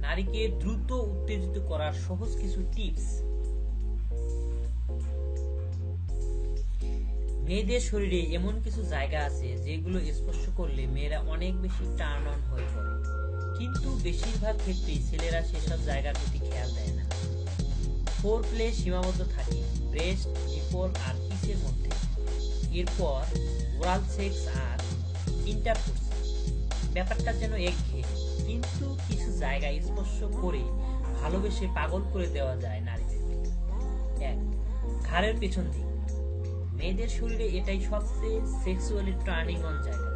নারীকে দ্রুত উত্তেজিত করার সহজ কিছু টিপস। মেয়েদের শরীরে এমন কিছু জায়গা আছে যেগুলো স্পর্শ করলে মেয়েরা অনেক বেশি টার্ন অন হয়ে পড়ে, কিন্তু বেশিরভাগ ক্ষেত্রেই ছেলেরা সেসব জায়গার প্রতি খেয়াল দেয় না। ফোর প্লে সীমাবদ্ধ থাকে ব্রেস্ট, নিপল আর কিসের মধ্যে। এরপর ওরাল সেক্স আর ইন্টারকোর্স। ব্যাপারটা যেন একঘেয়ে, কিন্তু কিছু জায়গায় স্পর্শ করে ভালোবেসে পাগল করে দেওয়া যায় নারীদের। এক, ঘাড়ের পেছন দিক। মেয়েদের শরীরে এটাই সবচেয়ে সেক্সুয়ালি টার্নিং অন জায়গা।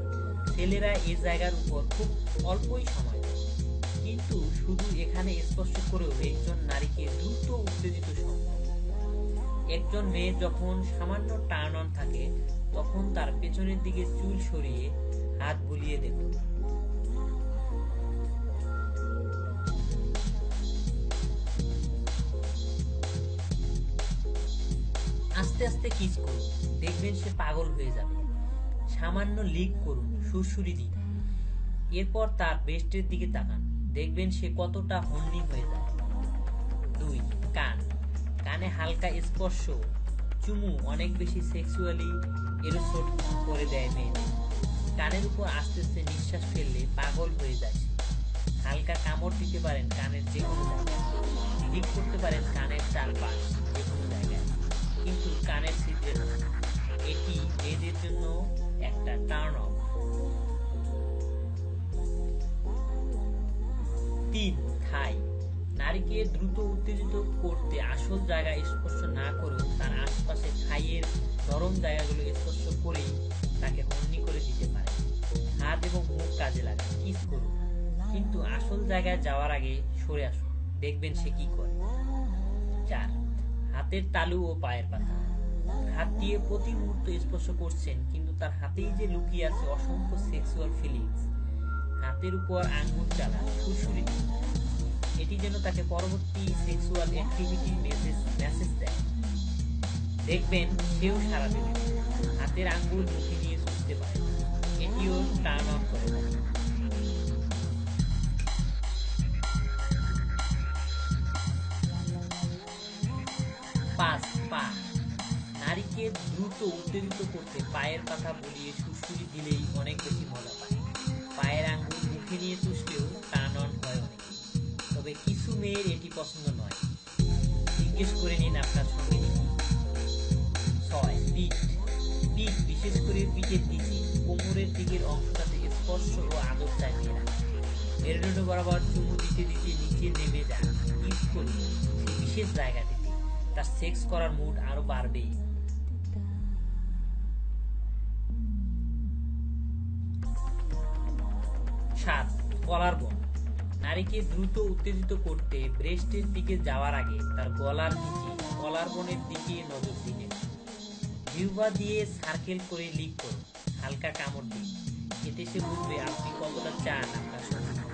ছেলেরা এই জায়গার উপর খুব অল্পই সময় দেয়, কিন্তু শুধু এখানে স্পর্শ করেও একজন নারীকে দ্রুত উত্তেজিত সম্ভব। একজন মেয়ে যখন সামান্য টার্ন অন থাকে তখন তার পেছনের দিকে চুল সরিয়ে হাত বুলিয়ে দেখুন। আস্তে আস্তে কিস করুন, দেখবেন সে পাগল হয়ে যাবে। সামান্য লিক করুন, সুরসুরি দিন। এরপর তার ব্রেস্টের দিকে তাকান, দেখবেন সে কতটা হর্নি হয়ে যায়। 2, কান। কানে হালকা স্পর্শ, চুমু অনেক বেশি সেক্সুয়ালি এরোসোট করে দেয় মেয়েদের। কানের উপর আস্তে আস্তে নিঃশ্বাস ফেললে পাগল হয়ে যায়। হালকা কামড় দিতে পারেন কানের যে কোনো জায়গায়, লিক করতে পারেন কানের চারপাশ যে কোনো জায়গায়, কিন্তু কানের ছিদ্রে না। এটি মেয়েদের জন্য একটা টার্ন অফ। 3, থাই। নারীকে দ্রুত উত্তেজিত করতে আসল জায়গায় স্পর্শ না করেও তার আশপাশে থাইয়ের নরম জায়গাগুলো স্পর্শ করেই তাকে হর্নি করে দিতে পারে। হাত এবং মুখ কাজে লাগান, কিস করুন, কিন্তু আসল জায়গায় যাওয়ার আগে সরে আসুন, দেখবেন সে কি করে। 4, হাতের তালু ও পায়ের পাতা। হাত দিয়ে প্রতি মুহূর্ত স্পর্শ করছেন, কিন্তু তার হাতেই যে লুকিয়ে আছে অসংখ্য সেক্সুয়াল ফিলিংস। হাতের উপর আঙ্গুল চালা, সুরসুরি দিন। এটি যেন তাকে পরবর্তী সেক্সুয়াল অ্যাক্টিভিটি মেসেজ দেয়। দেখবেন সেও সারা দেবে। হাতের আঙ্গুল মুখে নিয়ে চুষতে পারে, এটিও টার্ন অন করে দেয়। 5, পা। নারীকে দ্রুত উত্তেজিত করতে পায়ের পাতা বুলিয়ে সুরসুরি দিলেই অনেক বেশি মজা পায়। পায়ের আঙ্গুল মুখে নিয়ে চুষলেও টার্ন অন হয় অনেক, তবে কিছু মেয়ের এটি পছন্দ নয়। জিজ্ঞেস করে নিন আপনার সঙ্গে। 6, পিঠ। পিঠ, বিশেষ করে পিঠের নিচে কোমরের দিকের অংশটাতে স্পর্শ ও আদর চায় মেয়েরা। মেরুদণ্ড বরাবর চুমু দিতে দিতে নিচে নেমে যান, কিস করুন সেই বিশেষ জায়গাটিতে। তার সেক্স করার মুড আরো বাড়বে। 7, কলার বোন। নারীকে দ্রুত উত্তেজিত করতে ব্রেস্টের দিকে যাওয়ার আগে তার গলার নিচে কলার বোনের দিকে নজর দিন। জিহ্বা দিয়ে সার্কেল করে লিক করুন, হালকা কামড় দিন। এতে সে বুঝবে আপনি কতটা চান আপনার সঙ্গে।